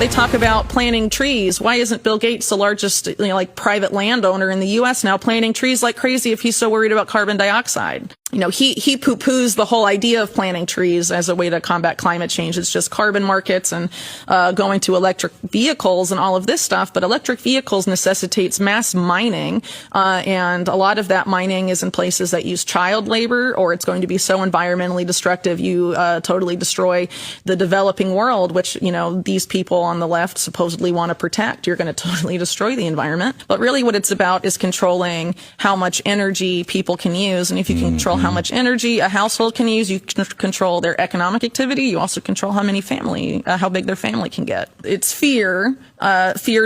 They talk about planting trees. Why isn't Bill Gates the largest, like private landowner in the U.S. now planting trees like crazy if he's so worried about carbon dioxide? He poo-poos the whole idea of planting trees as a way to combat climate change. It's just carbon markets and going to electric vehicles and all of this stuff. But electric vehicles necessitates mass mining, and a lot of that mining is in places that use child labor, or it's going to be so environmentally destructive you totally destroy the developing world, which these people on the left supposedly want to protect. You're going to totally destroy the environment. But really what it's about is controlling how much energy people can use. And if you control how much energy a household can use, you can control their economic activity. You also control how big their family can get. It's fear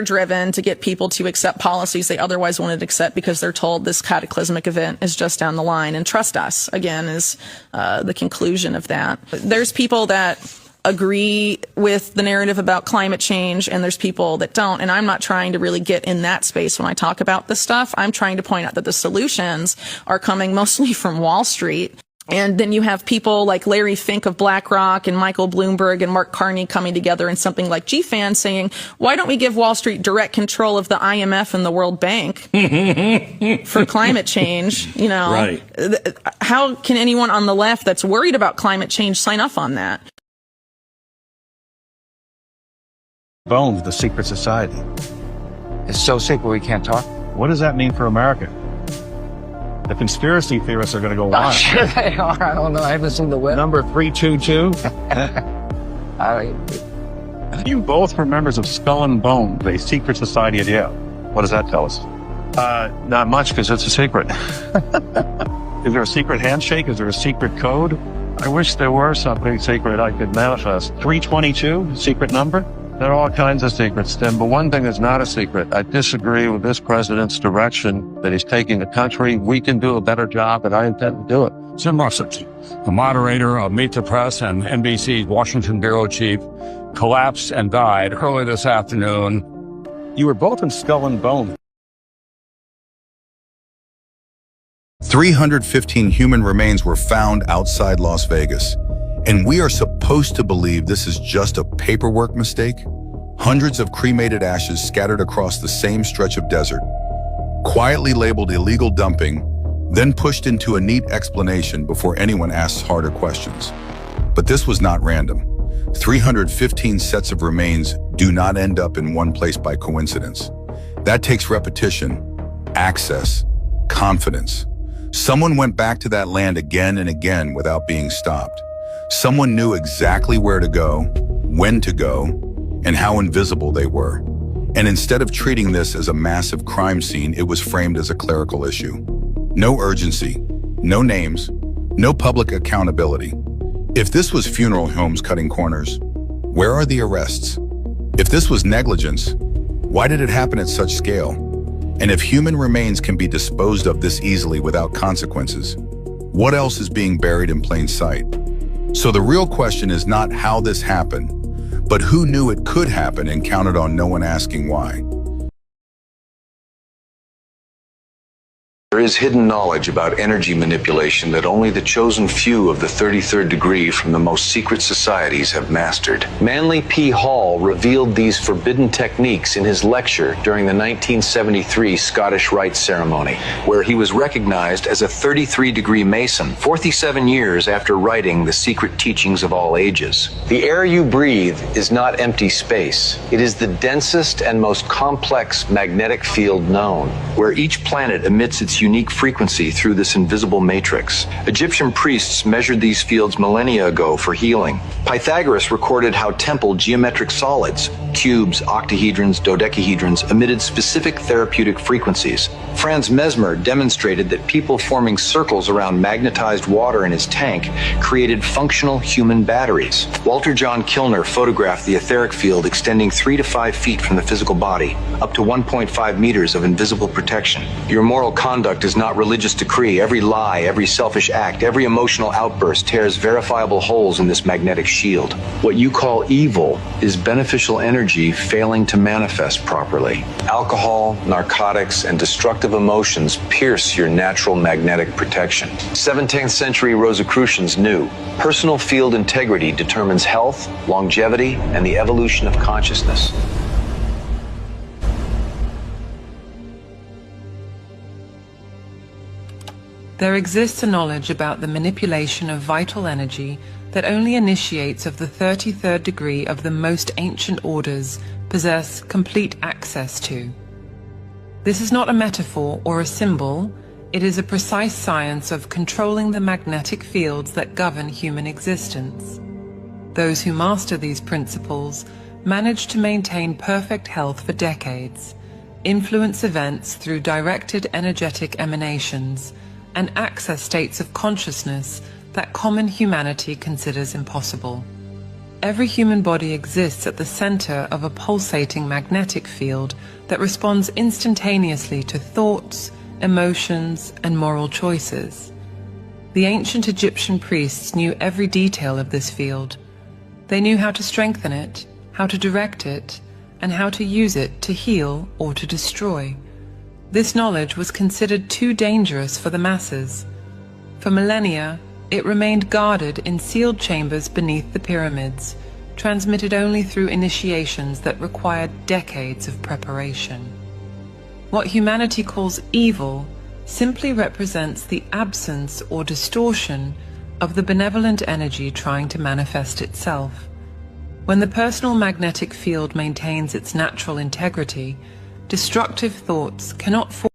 driven to get people to accept policies they otherwise wouldn't accept because they're told this cataclysmic event is just down the line. And trust us, again, is the conclusion of that. There's people that agree with the narrative about climate change, and there's people that don't. And I'm not trying to really get in that space when I talk about this stuff. I'm trying to point out that the solutions are coming mostly from Wall Street. And then you have people like Larry Fink of BlackRock and Michael Bloomberg and Mark Carney coming together in something like GFAN saying, why don't we give Wall Street direct control of the IMF and the World Bank for climate change? Right. How can anyone on the left that's worried about climate change sign up on that? Bones, the secret society. It's so secret we can't talk. What does that mean for America? The conspiracy theorists are going to go wild. Sure they are. I don't know. I haven't seen the web. Number 322. You both were members of Skull and Bones, a secret society at Yale. What does that tell us? Not much, because it's a secret. Is there a secret handshake? Is there a secret code? I wish there were something secret I could manifest. 322, secret number? There are all kinds of secrets, Tim, but one thing that's not a secret. I disagree with this president's direction that he's taking the country. We can do a better job, and I intend to do it. Tim Russert, the moderator of Meet the Press and NBC's Washington bureau chief, collapsed and died early this afternoon. You were both in Skull and Bones. 315 human remains were found outside Las Vegas. And we are supposed to believe this is just a paperwork mistake? Hundreds of cremated ashes scattered across the same stretch of desert, quietly labeled illegal dumping, then pushed into a neat explanation before anyone asks harder questions. But this was not random. 315 sets of remains do not end up in one place by coincidence. That takes repetition, access, confidence. Someone went back to that land again and again without being stopped. Someone knew exactly where to go, when to go, and how invisible they were. And instead of treating this as a massive crime scene, it was framed as a clerical issue. No urgency, no names, no public accountability. If this was funeral homes cutting corners, where are the arrests? If this was negligence, why did it happen at such scale? And if human remains can be disposed of this easily without consequences, what else is being buried in plain sight? So the real question is not how this happened, but who knew it could happen and counted on no one asking why. There is hidden knowledge about energy manipulation that only the chosen few of the 33rd degree from the most secret societies have mastered. Manly P. Hall revealed these forbidden techniques in his lecture during the 1973 Scottish Rite ceremony, where he was recognized as a 33-degree Mason 47 years after writing The Secret Teachings of All Ages. The air you breathe is not empty space. It is the densest and most complex magnetic field known, where each planet emits its unique frequency through this invisible matrix. Egyptian priests measured these fields millennia ago for healing. Pythagoras recorded how temple geometric solids, cubes, octahedrons, dodecahedrons, emitted specific therapeutic frequencies. Franz Mesmer demonstrated that people forming circles around magnetized water in his tank created functional human batteries. Walter John Kilner photographed the etheric field extending 3 to 5 feet from the physical body, up to 1.5 meters of invisible protection. Your moral conduct conduct is not religious decree. Every lie, every selfish act, every emotional outburst tears verifiable holes in this magnetic shield. What you call evil is beneficial energy failing to manifest properly. Alcohol, narcotics, and destructive emotions pierce your natural magnetic protection. 17th century Rosicrucians knew personal field integrity determines health, longevity, and the evolution of consciousness. There exists a knowledge about the manipulation of vital energy that only initiates of the 33rd degree of the most ancient orders possess complete access to. This is not a metaphor or a symbol, it is a precise science of controlling the magnetic fields that govern human existence. Those who master these principles manage to maintain perfect health for decades, influence events through directed energetic emanations, and access states of consciousness that common humanity considers impossible. Every human body exists at the center of a pulsating magnetic field that responds instantaneously to thoughts, emotions, and moral choices. The ancient Egyptian priests knew every detail of this field. They knew how to strengthen it, how to direct it, and how to use it to heal or to destroy. This knowledge was considered too dangerous for the masses. For millennia, it remained guarded in sealed chambers beneath the pyramids, transmitted only through initiations that required decades of preparation. What humanity calls evil simply represents the absence or distortion of the benevolent energy trying to manifest itself. When the personal magnetic field maintains its natural integrity, destructive thoughts cannot form